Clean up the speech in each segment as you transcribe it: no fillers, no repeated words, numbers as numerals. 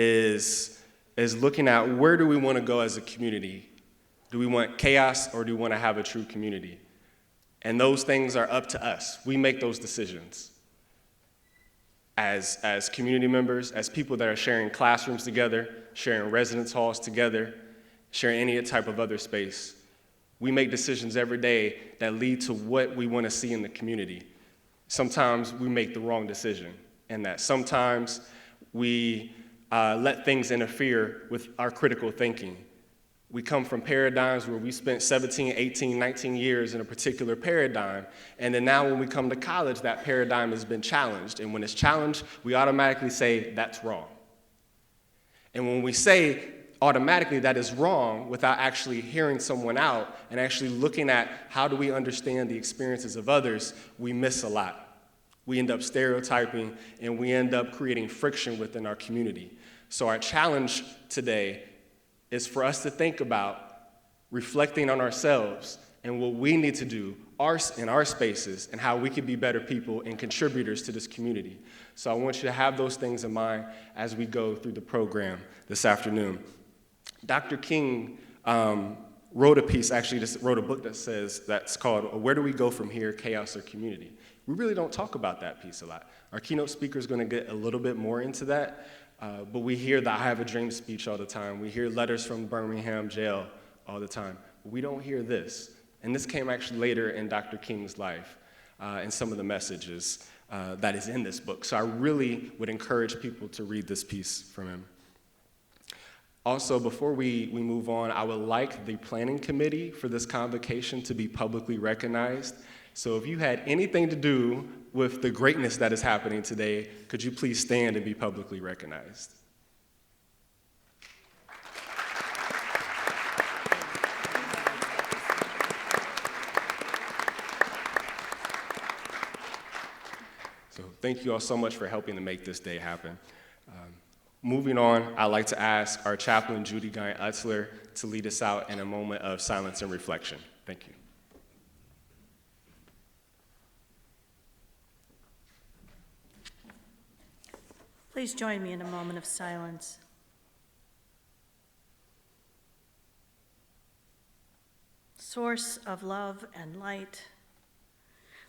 is looking at where do we want to go as a community. Do we want chaos or do we want to have a true community? And those things are up to us. We make those decisions. As community members, as people that are sharing classrooms together, sharing residence halls together, sharing any type of other space, we make decisions every day that lead to what we want to see in the community. Sometimes we make the wrong decision, and that sometimes we let things interfere with our critical thinking. We come from paradigms where we spent 17, 18, 19 years in a particular paradigm, and then now when we come to college, that paradigm has been challenged, and when it's challenged, we automatically say, that's wrong. And when we say automatically that is wrong without actually hearing someone out and actually looking at how do we understand the experiences of others, we miss a lot. We end up stereotyping, and we end up creating friction within our community. So our challenge today is for us to think about reflecting on ourselves and what we need to do in our spaces and how we can be better people and contributors to this community. So I want you to have those things in mind as we go through the program this afternoon. Dr. King wrote a piece, actually just wrote a book that's called Where Do We Go From Here, Chaos or Community? We really don't talk about that piece a lot. Our keynote speaker is going to get a little bit more into that. But we hear the I Have a Dream speech all the time. We hear letters from Birmingham jail all the time. But we don't hear this. And this came actually later in Dr. King's life and some of the messages that is in this book. So I really would encourage people to read this piece from him. Also, before we move on, I would like the planning committee for this convocation to be publicly recognized. So if you had anything to do with the greatness that is happening today, could you please stand and be publicly recognized? So thank you all so much for helping to make this day happen. Moving on, I'd like to ask our chaplain, Judy Guy-Utzler, to lead us out in a moment of silence and reflection. Thank you. Please join me in a moment of silence. Source of love and light,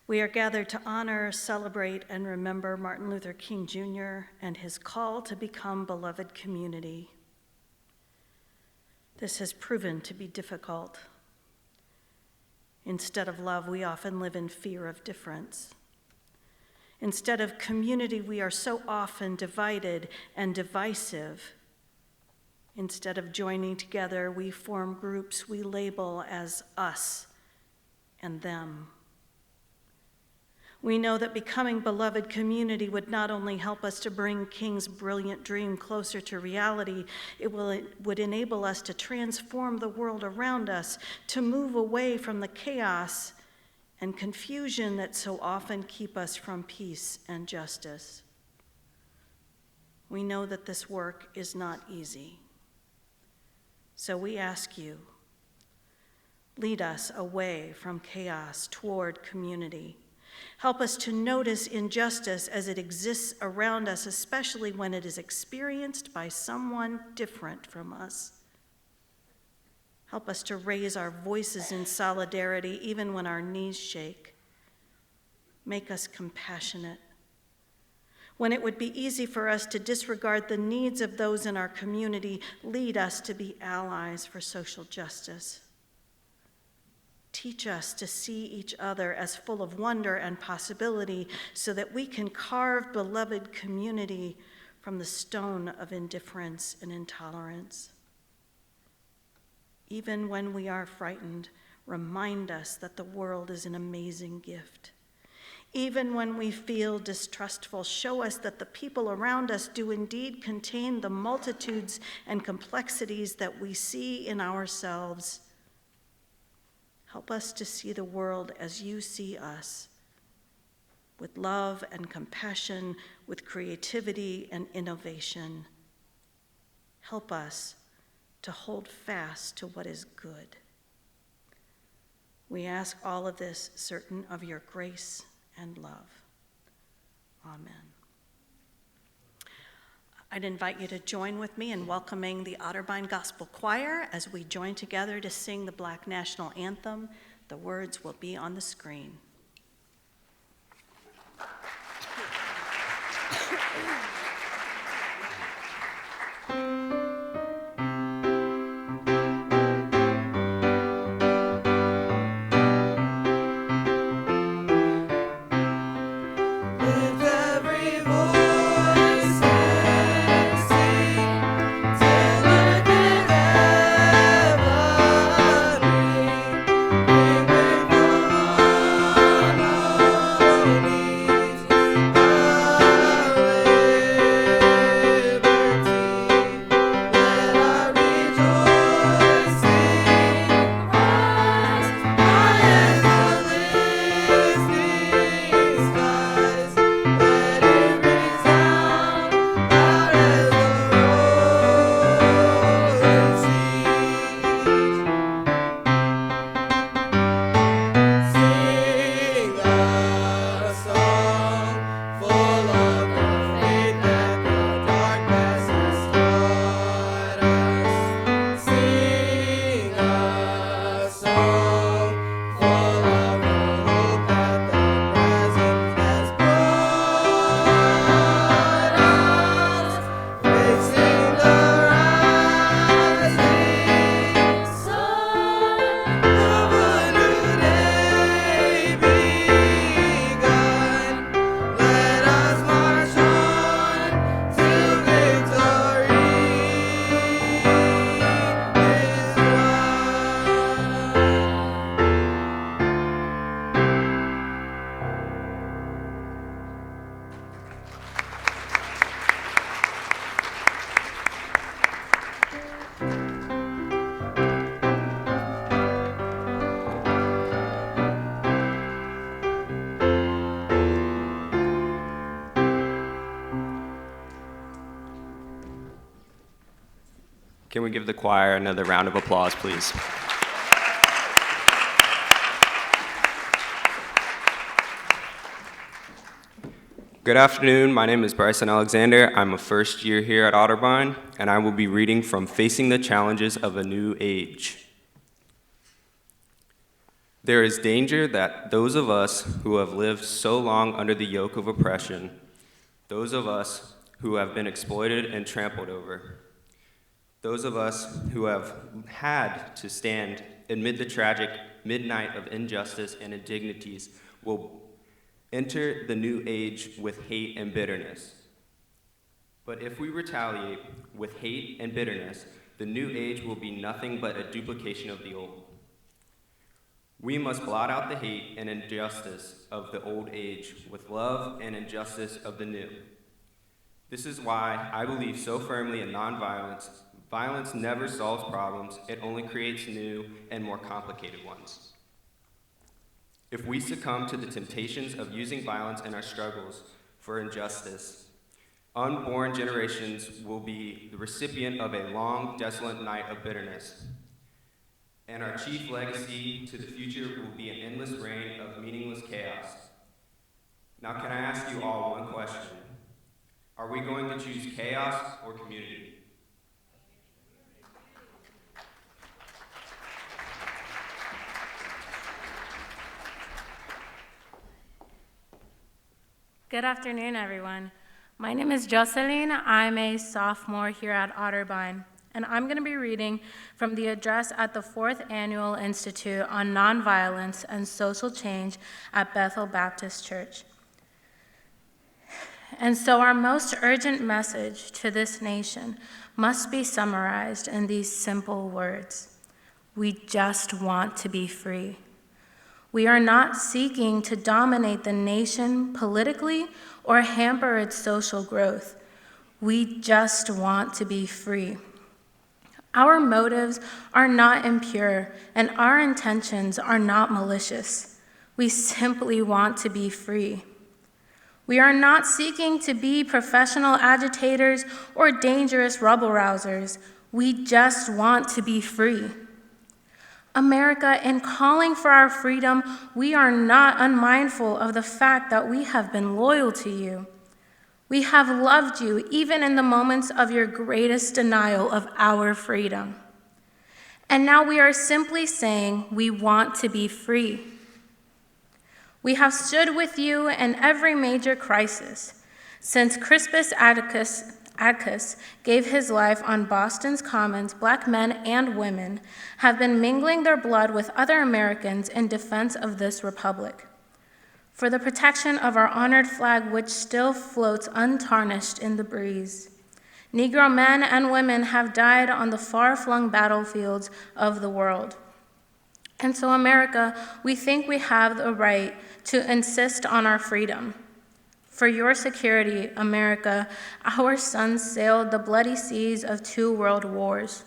we are gathered to honor, celebrate, and remember Martin Luther King Jr. and his call to become beloved community. This has proven to be difficult. Instead of love, we often live in fear of difference. Instead of community, we are so often divided and divisive. Instead of joining together, we form groups we label as us and them. We know that becoming beloved community would not only help us to bring King's brilliant dream closer to reality, it would enable us to transform the world around us, to move away from the chaos and confusion that so often keep us from peace and justice. We know that this work is not easy. So we ask you, lead us away from chaos toward community. Help us to notice injustice as it exists around us, especially when it is experienced by someone different from us. Help us to raise our voices in solidarity even when our knees shake. Make us compassionate. When it would be easy for us to disregard the needs of those in our community, lead us to be allies for social justice. Teach us to see each other as full of wonder and possibility so that we can carve beloved community from the stone of indifference and intolerance. Even when we are frightened, remind us that the world is an amazing gift. Even when we feel distrustful, show us that the people around us do indeed contain the multitudes and complexities that we see in ourselves. Help us to see the world as you see us, with love and compassion, with creativity and innovation. Help us to hold fast to what is good. We ask all of this certain of your grace and love. Amen. I'd invite you to join with me in welcoming the Otterbein Gospel Choir as we join together to sing the Black National Anthem. The words will be on the screen. Can we give the choir another round of applause, please? Good afternoon. My name is Bryson Alexander. I'm a first year here at Otterbein, and I will be reading from Facing the Challenges of a New Age. There is danger that those of us who have lived so long under the yoke of oppression, those of us who have been exploited and trampled over, those of us who have had to stand amid the tragic midnight of injustice and indignities will enter the new age with hate and bitterness. But if we retaliate with hate and bitterness, the new age will be nothing but a duplication of the old. We must blot out the hate and injustice of the old age with love and injustice of the new. This is why I believe so firmly in nonviolence. Violence never solves problems, it only creates new and more complicated ones. If we succumb to the temptations of using violence in our struggles for injustice, unborn generations will be the recipient of a long, desolate night of bitterness. And our chief legacy to the future will be an endless reign of meaningless chaos. Now, can I ask you all one question? Are we going to choose chaos or community? Good afternoon, everyone. My name is Jocelyn. I'm a sophomore here at Otterbein, and I'm going to be reading from the address at the 4th Annual Institute on Nonviolence and Social Change at Bethel Baptist Church. And so our most urgent message to this nation must be summarized in these simple words. We just want to be free. We are not seeking to dominate the nation politically or hamper its social growth. We just want to be free. Our motives are not impure, and our intentions are not malicious. We simply want to be free. We are not seeking to be professional agitators or dangerous rebel-rousers. We just want to be free. America, in calling for our freedom, we are not unmindful of the fact that we have been loyal to you. We have loved you even in the moments of your greatest denial of our freedom. And now we are simply saying we want to be free. We have stood with you in every major crisis. Since Crispus Attucks gave his life on Boston's Commons, Black men and women have been mingling their blood with other Americans in defense of this republic, for the protection of our honored flag, which still floats untarnished in the breeze. Negro men and women have died on the far-flung battlefields of the world. And so, America, we think we have the right to insist on our freedom. For your security, America, our sons sailed the bloody seas of 2 world wars.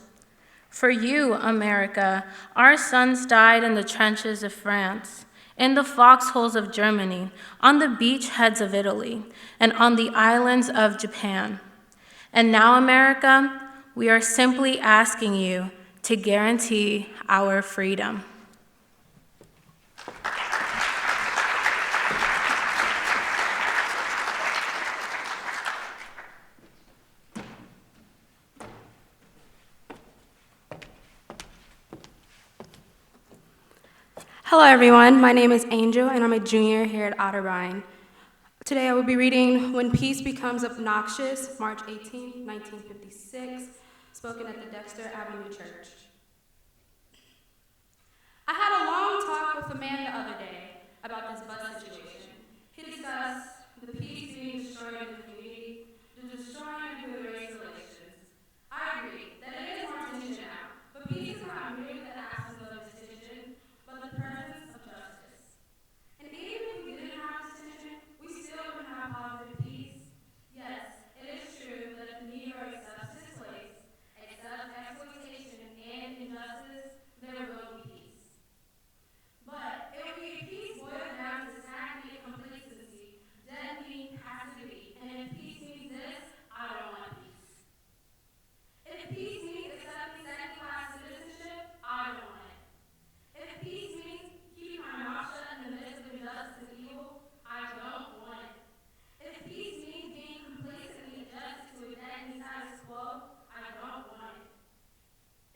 For you, America, our sons died in the trenches of France, in the foxholes of Germany, on the beachheads of Italy, and on the islands of Japan. And now, America, we are simply asking you to guarantee our freedom. Hello everyone, my name is Angel and I'm a junior here at Otterbein. Today I will be reading When Peace Becomes Obnoxious, March 18, 1956, spoken at the Dexter Avenue Church. I had a long talk with a man the other day about this bus situation. He discussed the peace being destroyed in the community, the destroying of human race relations. I agree that it is more tension now, but peace is not merely the absence of distinction, but the presence of justice. And even if we didn't have distinction, we still would have positive peace. Yes, it is true that if the Negro accepts his place, accepts exploitation and injustice, there will be peace. But if we peace boils down to stagnant complacency, then meaning passivity. And if peace means this, I don't want peace. If peace means accepting second-class citizenship, I don't want it. If peace means keeping my mouth shut in the midst of injustice and evil, I don't want it. If peace means being complacently adjusted to a deadening status quo, I don't want it.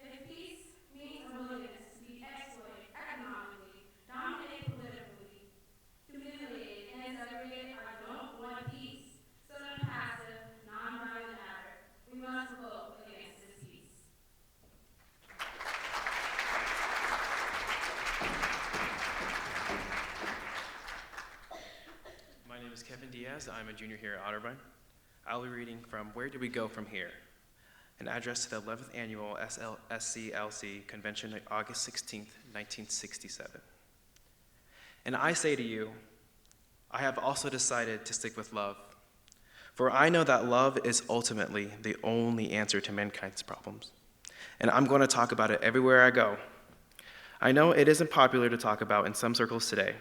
If peace means a willingness to be exploited economically, dominated politically, humiliated, and segregated, I don't want peace. So in a passive, nonviolent matter, we must vote against this peace. My name is Kevin Diaz. I'm a junior here at Otterbein. I'll be reading from Where Do We Go From Here? An address to the 11th Annual SCLC Convention on August 16, 1967. And I say to you, I have also decided to stick with love, for I know that love is ultimately the only answer to mankind's problems. And I'm going to talk about it everywhere I go. I know it isn't popular to talk about in some circles today,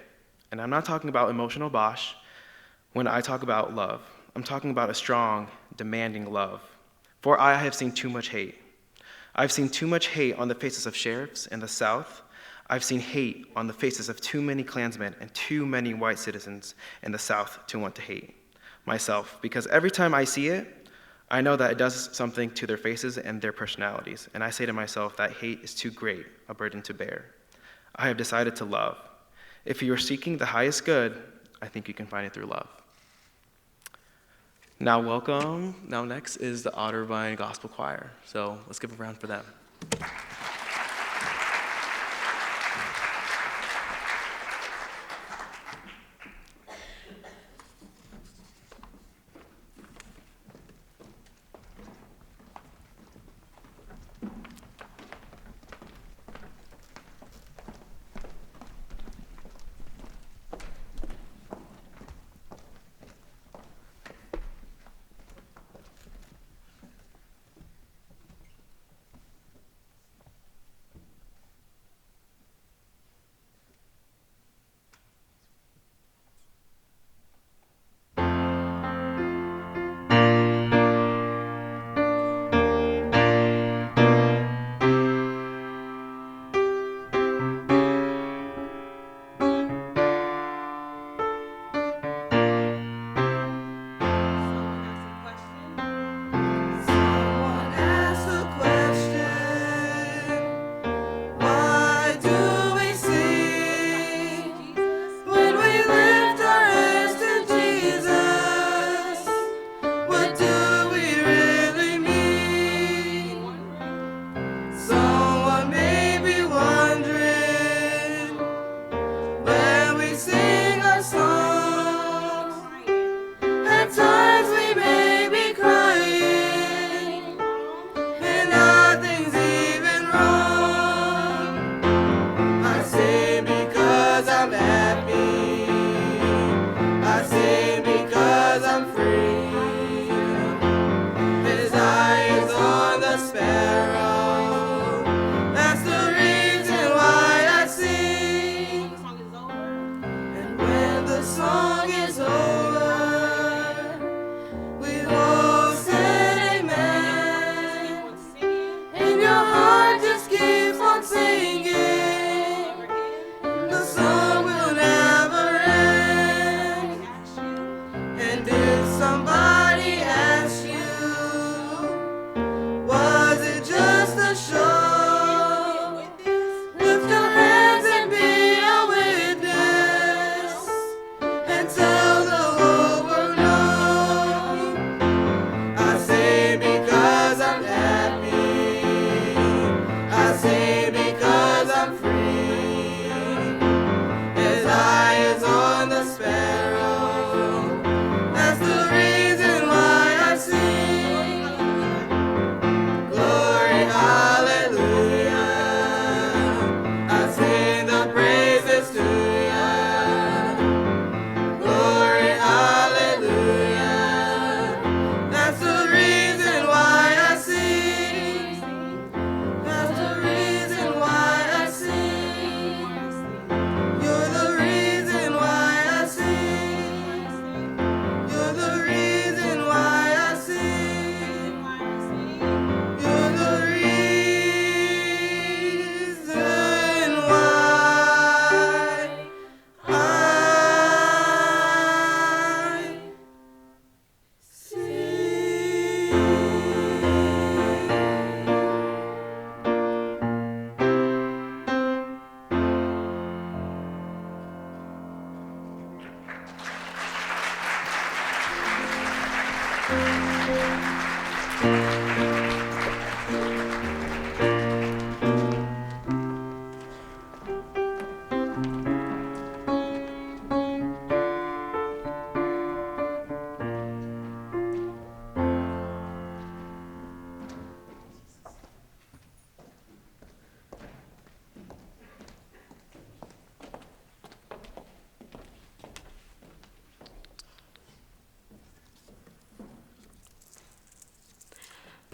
and I'm not talking about emotional bosh when I talk about love. I'm talking about a strong, demanding love. For I have seen too much hate. I've seen too much hate on the faces of sheriffs in the South. I've seen hate on the faces of too many Klansmen and too many white citizens in the South to want to hate myself, because every time I see it, I know that it does something to their faces and their personalities, and I say to myself that hate is too great a burden to bear. I have decided to love. If you are seeking the highest good, I think you can find it through love. Now next is the Otterbein Gospel Choir. So let's give a round for them.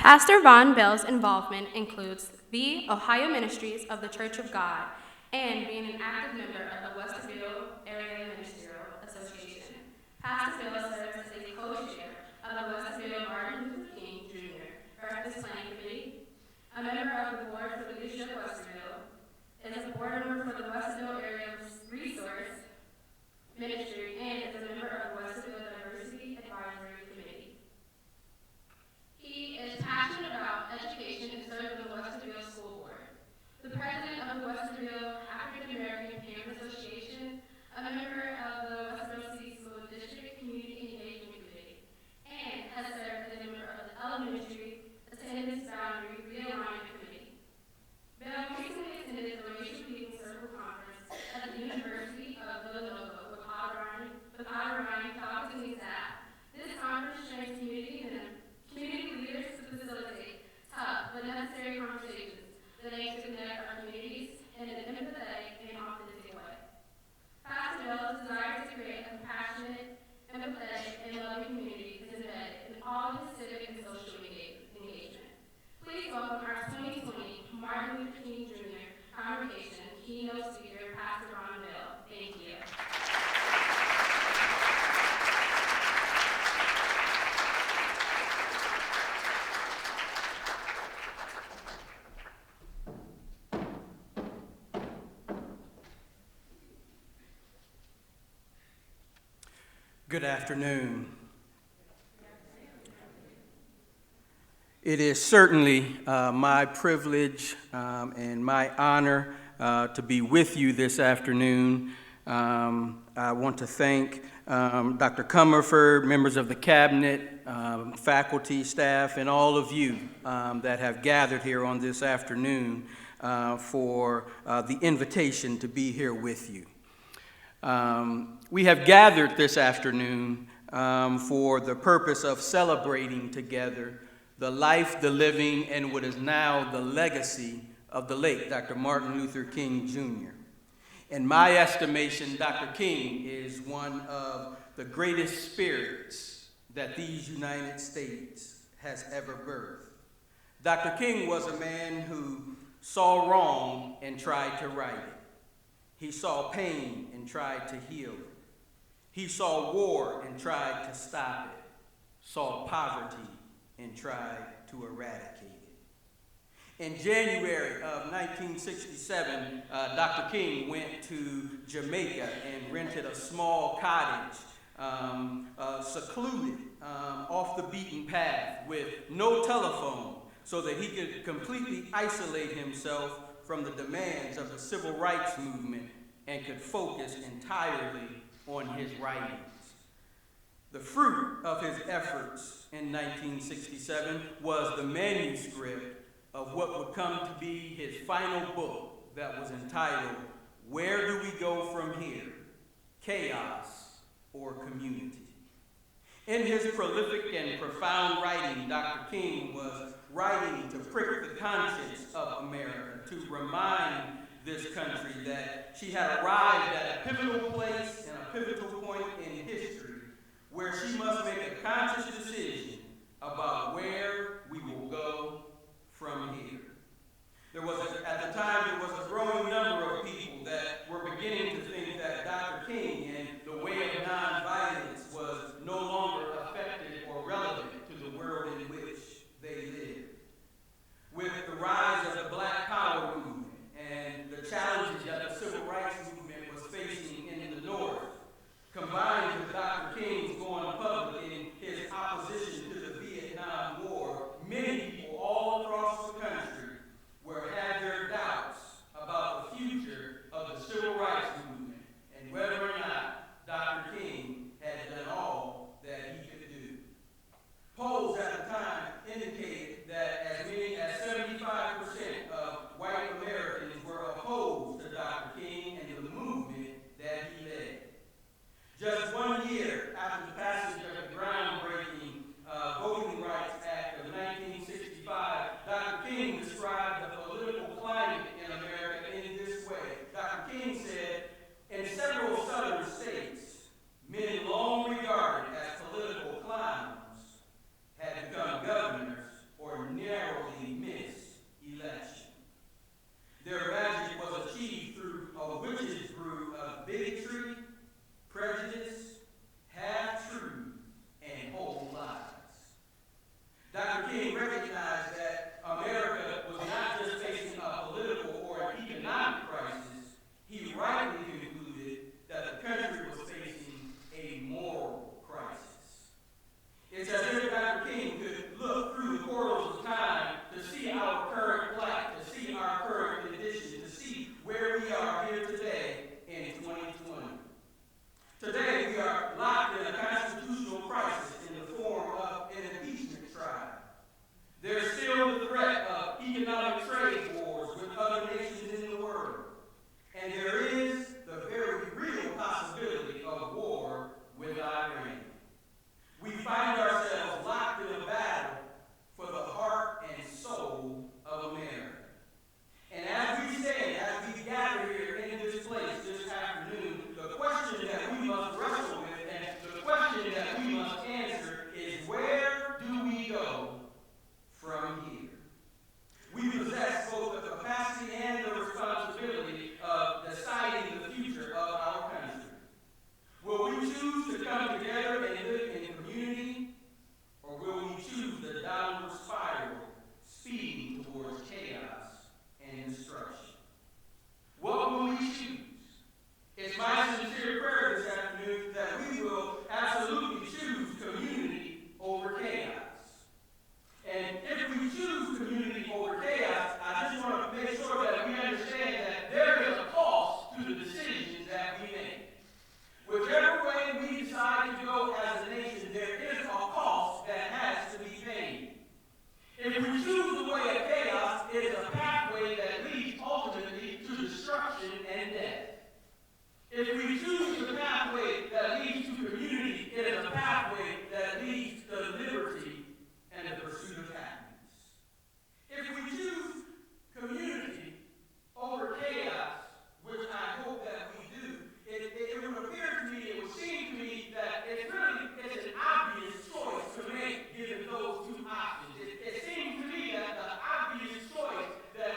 Pastor Von Bell's involvement includes the Ohio Ministries of the Church of God and being an active member of the Westerville Area Ministerial Association. Pastor Bell serves as a co-chair of the Westerville Martin Luther King Jr. Breakfast Planning Committee, a member of the board for the Leadership Westerville, is a board member for the Westerville Area Resource Ministry, and is a member of the Westerville Diversity Advisory Committee. He is passionate about education and serves on the Westerville School Board. The president of the Westerville African American Parent Association, a member of the Westerville City School District Community Engagement Committee, and has served as a member of the Elementary Attendance Boundary Realignment Committee. Bell recently attended the Racial Healing Circle Conference at the University of Villanova with Otterbein faculty and staff. This conference trains community leaders to facilitate tough but necessary conversations that aim to connect our communities in an empathetic and authentic way. Pastor Bell's desire to create a compassionate, empathetic, and loving community is embedded in all his civic and social engagement. Please welcome our 2020 Martin Luther King Jr. Convocation keynote speaker, Pastor Ron Bell. Thank you. Good afternoon. It is certainly my privilege and my honor to be with you this afternoon. I want to thank Dr. Comerford, members of the cabinet, faculty, staff, and all of you that have gathered here on this afternoon for the invitation to be here with you. We have gathered this afternoon for the purpose of celebrating together the life, the living, and what is now the legacy of the late Dr. Martin Luther King Jr. In my estimation, Dr. King is one of the greatest spirits that these United States has ever birthed. Dr. King was a man who saw wrong and tried to right it. He saw pain and tried to heal it. He saw war and tried to stop it, saw poverty and tried to eradicate it. In January of 1967, Dr. King went to Jamaica and rented a small cottage, secluded off the beaten path with no telephone so that he could completely isolate himself from the demands of the civil rights movement and could focus entirely on his writings. The fruit of his efforts in 1967 was the manuscript of what would come to be his final book that was entitled, Where Do We Go From Here? Chaos or Community? In his prolific and profound writing, Dr. King was writing to prick the conscience of America, to remind this country that she had arrived at a pivotal place and a pivotal point in history where she must make a conscious decision about where we will go from here. At the time, there was a growing number of people that were beginning to think that Dr. King and the way of nonviolence was no longer effective or relevant to the world in which they lived. With the rise of the Black Power movement and the challenges that the civil rights movement was facing in the North, combined with Dr. King's going public in his opposition to the Vietnam War, many people all across the country had their doubts about the future of the civil rights movement and whether or not Dr. King had done all that he could do. Polls at the time indicated that as many as 75% of white Americans were opposed to Dr. King and the movement that he led. Just 1 year after the passage of the groundbreaking Voting Rights Act of 1965, Dr. King described the political climate in America in this way. Dr. King said, in several southern states, men long regarded as political clowns had become governors or If we choose the way of chaos, it is a pathway that leads ultimately to destruction and death. If we choose the pathway that leads to community, it is a pathway that leads to liberty and the pursuit of happiness. If we choose community over chaos, which I hope that we do, it would appear to me, it would seem to me that it's an obvious choice to make given those two options. It seems to me that the obvious choice that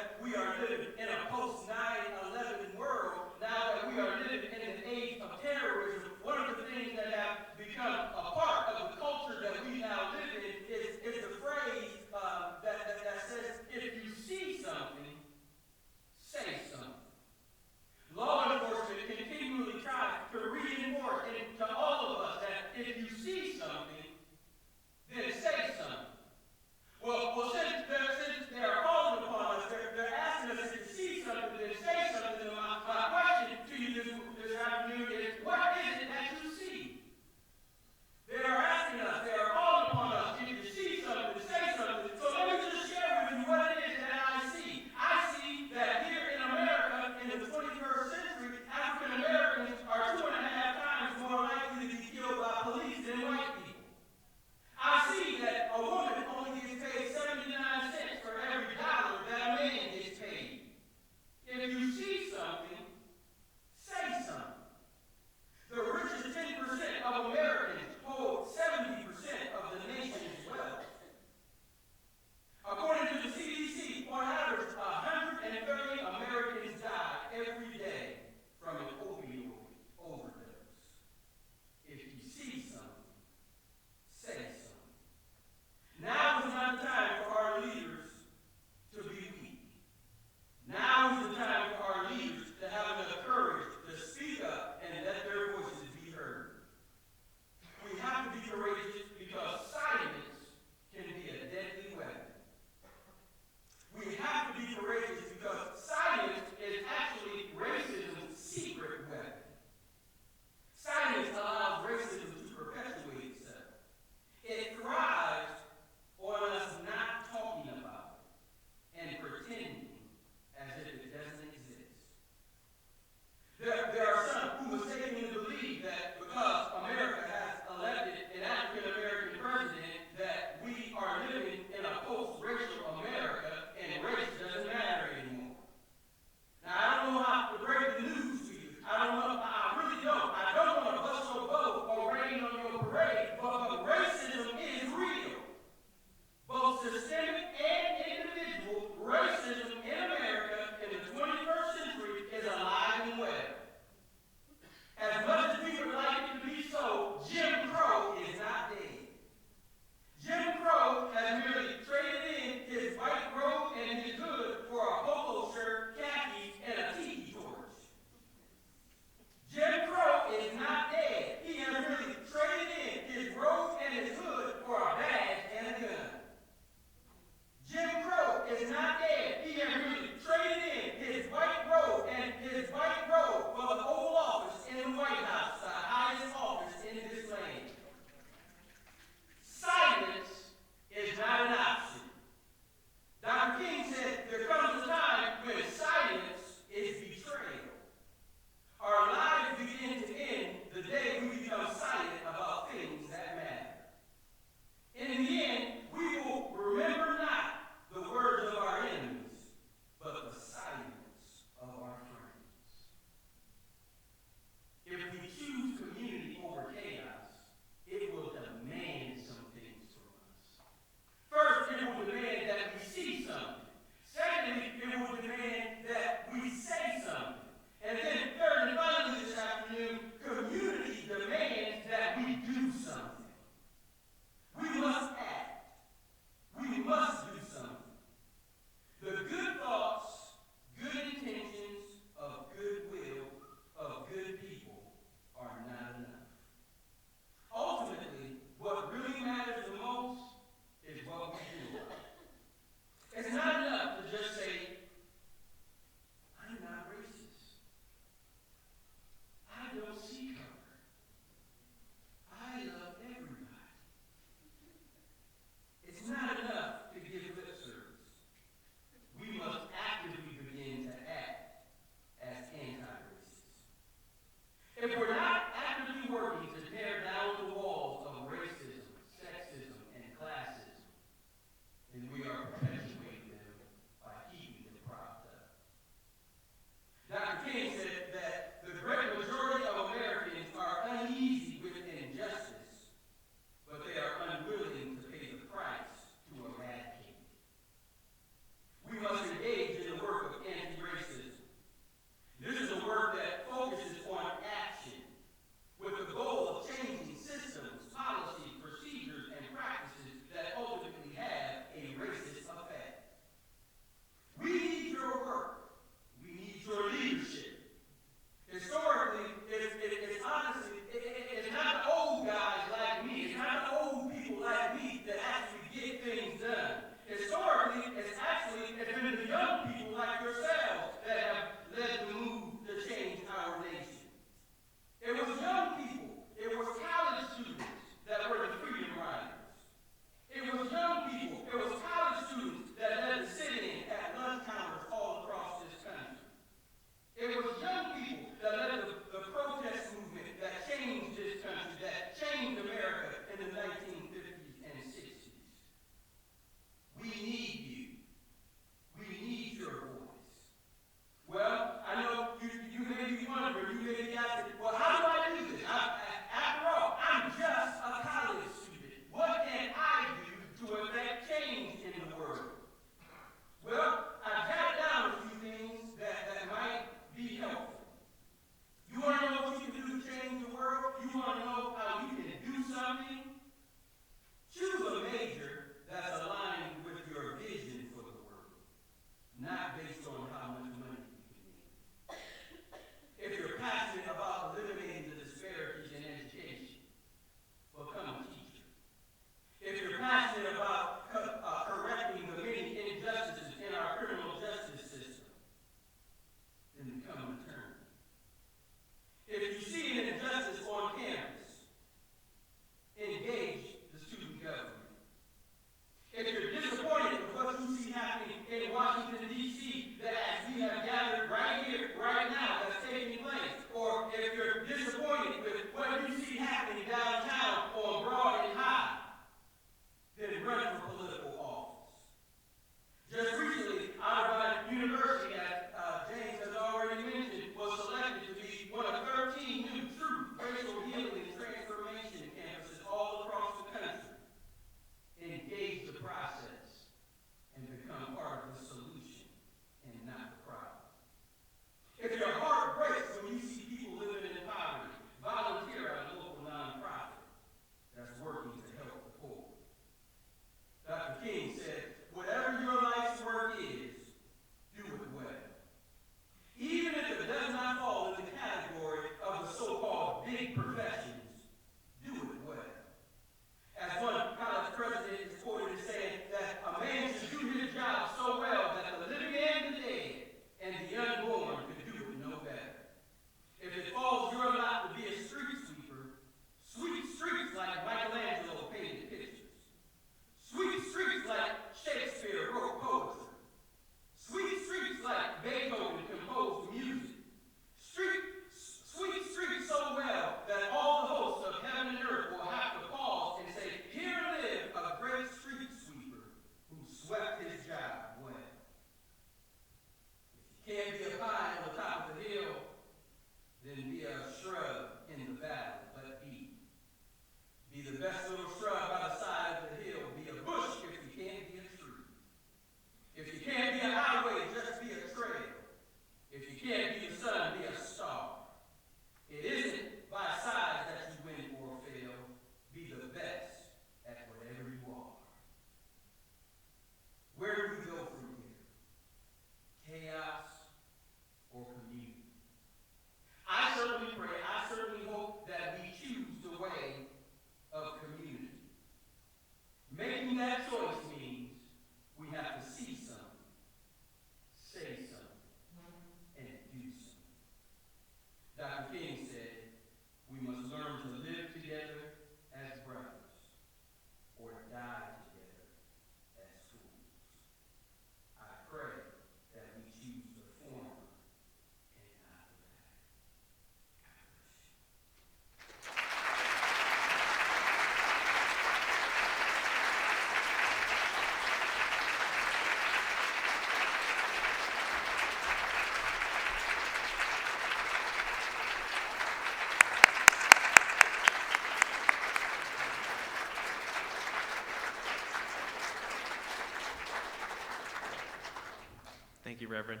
Thank you, Reverend.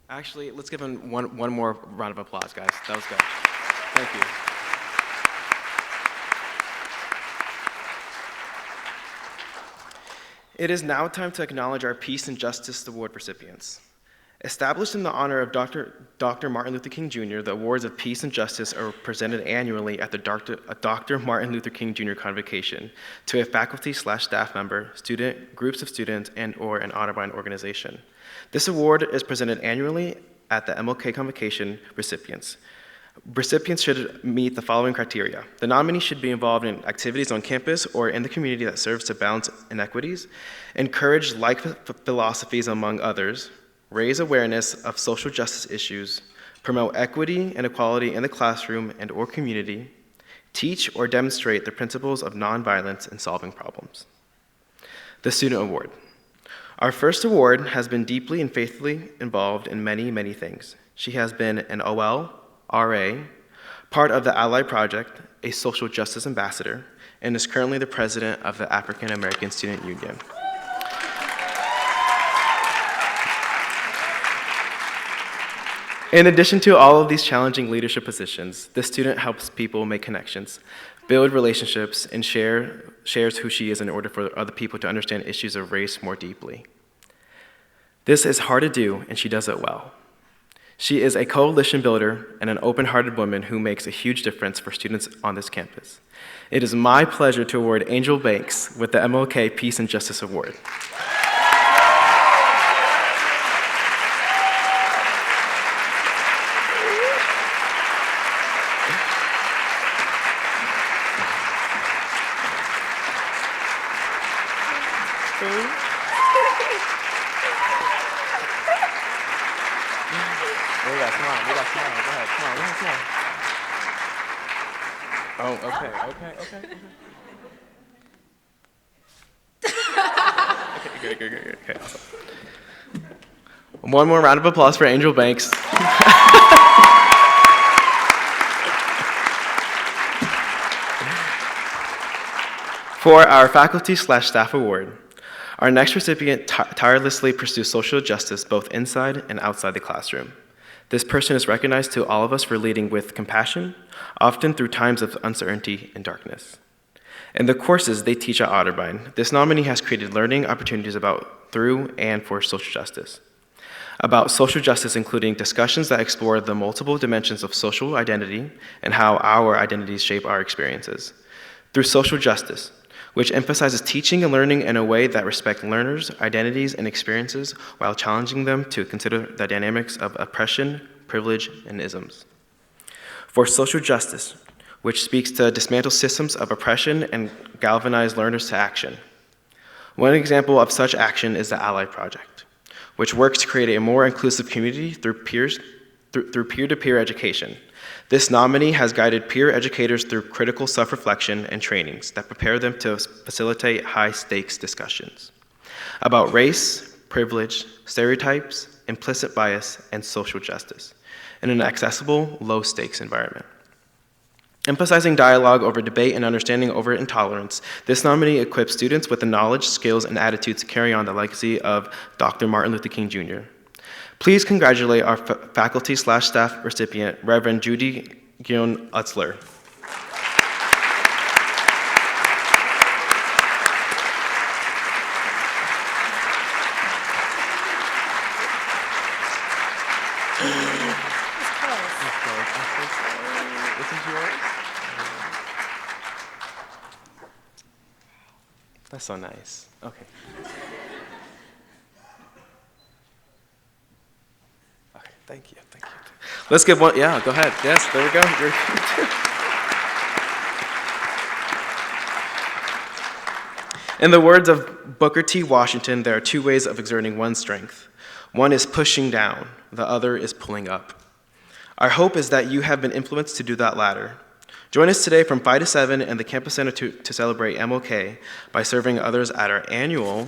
Actually, let's give him one more round of applause, guys. That was good. Thank you. It is now time to acknowledge our Peace and Justice Award recipients. Established in the honor of Dr. Martin Luther King Jr., the awards of Peace and Justice are presented annually at the Dr. Martin Luther King Jr. Convocation to a faculty/staff member, student, groups of students, and/or an Otterbein organization. This award is presented annually at the MLK Convocation recipients. Recipients should meet the following criteria. The nominee should be involved in activities on campus or in the community that serves to balance inequities, encourage like philosophies among others, raise awareness of social justice issues, promote equity and equality in the classroom and or community, teach or demonstrate the principles of nonviolence in solving problems. The Student Award. Our first award has been deeply and faithfully involved in many, many things. She has been an OL, RA, part of the Ally Project, a social justice ambassador, and is currently the president of the African American Student Union. In addition to all of these challenging leadership positions, this student helps people make connections, build relationships, and shares who she is in order for other people to understand issues of race more deeply. This is hard to do, and she does it well. She is a coalition builder and an open-hearted woman who makes a huge difference for students on this campus. It is my pleasure to award Angel Banks with the MLK Peace and Justice Award. Okay. Okay. One more round of applause for Angel Banks. For our faculty/staff award, our next recipient tirelessly pursues social justice both inside and outside the classroom. This person is recognized to all of us for leading with compassion, often through times of uncertainty and darkness. In the courses they teach at Otterbein, this nominee has created learning opportunities about, through, and for social justice. About social justice, including discussions that explore the multiple dimensions of social identity and how our identities shape our experiences. Through social justice, which emphasizes teaching and learning in a way that respects learners' identities and experiences while challenging them to consider the dynamics of oppression, privilege, and isms. For social justice, which speaks to dismantle systems of oppression and galvanize learners to action. One example of such action is the Ally Project, which works to create a more inclusive community through peer-to-peer education. This nominee has guided peer educators through critical self-reflection and trainings that prepare them to facilitate high-stakes discussions about race, privilege, stereotypes, implicit bias, and social justice in an accessible, low-stakes environment. Emphasizing dialogue over debate and understanding over intolerance, this nominee equips students with the knowledge, skills, and attitudes to carry on the legacy of Dr. Martin Luther King Jr. Please congratulate our faculty/staff recipient, Reverend Judy Gion Utzler. This is yours? That's so nice. Okay. Thank you. Let's give one, yeah, go ahead. Yes, there we go. In the words of Booker T. Washington, there are two ways of exerting one's strength. One is pushing down, the other is pulling up. Our hope is that you have been influenced to do that latter. Join us today from 5 to 7 in the Campus Center to celebrate MLK by serving others at our annual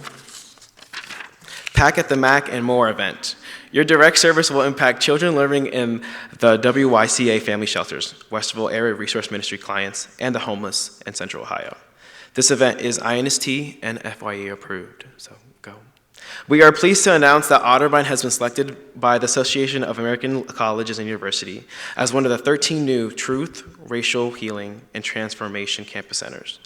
Pack at the Mac and More event. Your direct service will impact children living in the WYCA family shelters, Westerville Area Resource Ministry clients, and the homeless in Central Ohio. This event is INST and FYE approved, so go. We are pleased to announce that Otterbein has been selected by the Association of American Colleges and Universities as one of the 13 new Truth, Racial Healing, and Transformation campus centers.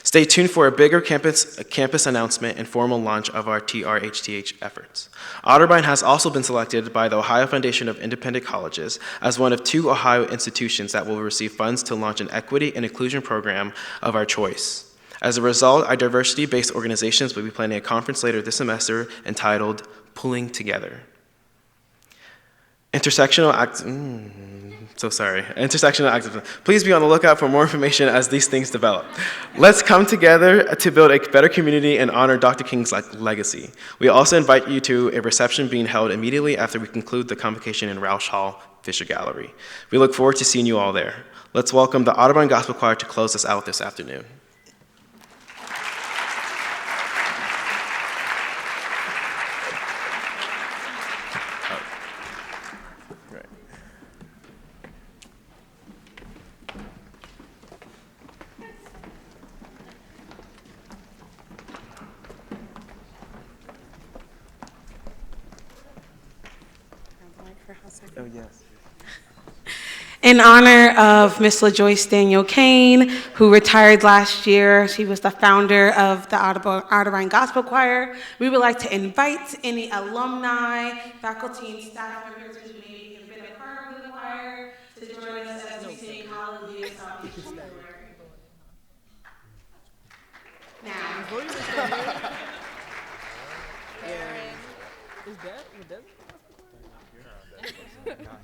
Stay tuned for a bigger campus announcement and formal launch of our TRHTH efforts. Otterbein has also been selected by the Ohio Foundation of Independent Colleges as one of 2 Ohio institutions that will receive funds to launch an equity and inclusion program of our choice. As a result, our diversity-based organizations will be planning a conference later this semester entitled Pulling Together. Intersectional activism. Please be on the lookout for more information as these things develop. Let's come together to build a better community and honor Dr. King's legacy. We also invite you to a reception being held immediately after we conclude the convocation in Roush Hall Fisher Gallery. We look forward to seeing you all there. Let's welcome the Audubon Gospel Choir to close us out this afternoon. Oh, yes. In honor of Miss LaJoyce Daniel Kane, who retired last year, she was the founder of the Otterbein Gospel Choir. We would like to invite any alumni, faculty, and staff members who may have been a part of the choir to join us as we sing Hallelujah, Salvation. Now. Is that? You're not.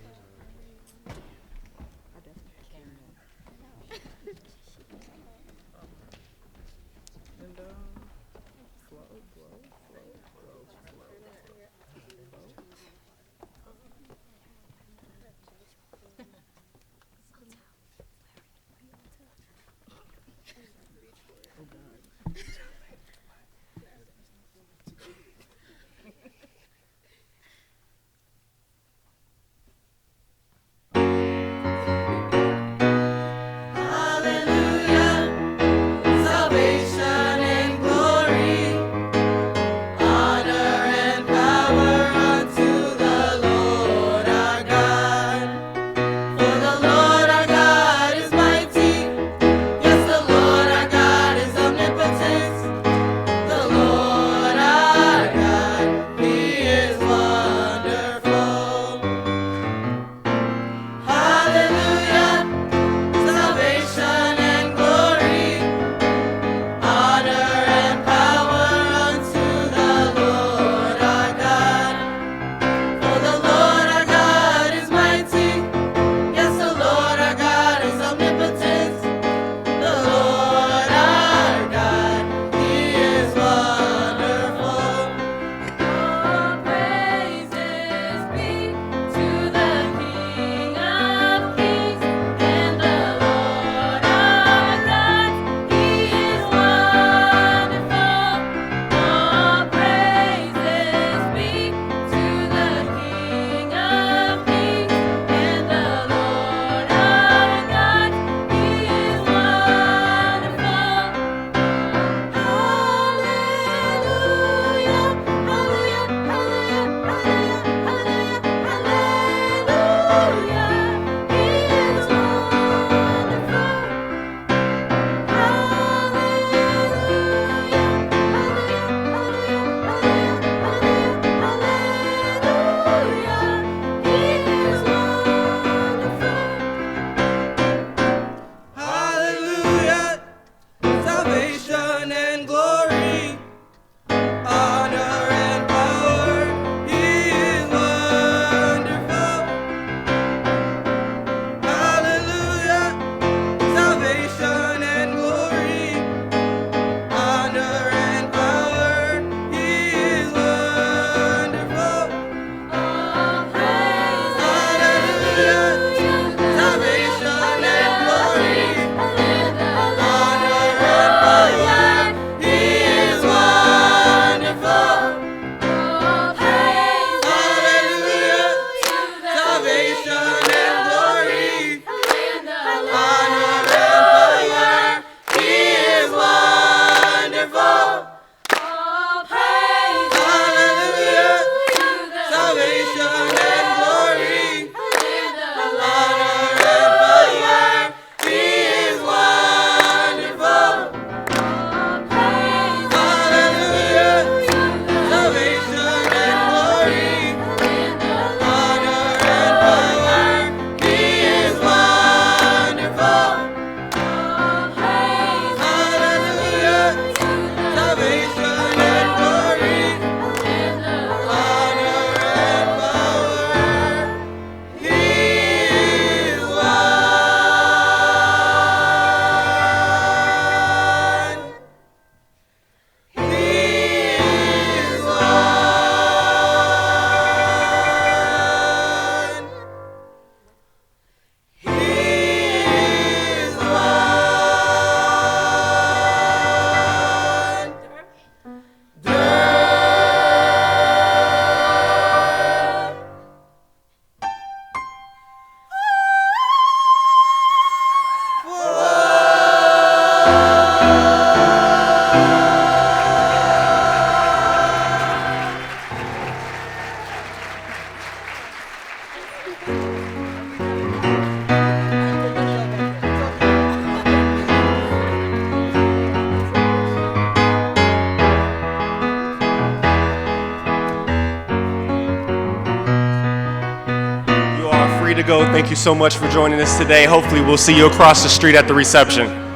free to go. Thank you so much for joining us today. Hopefully we'll see you across the street at the reception.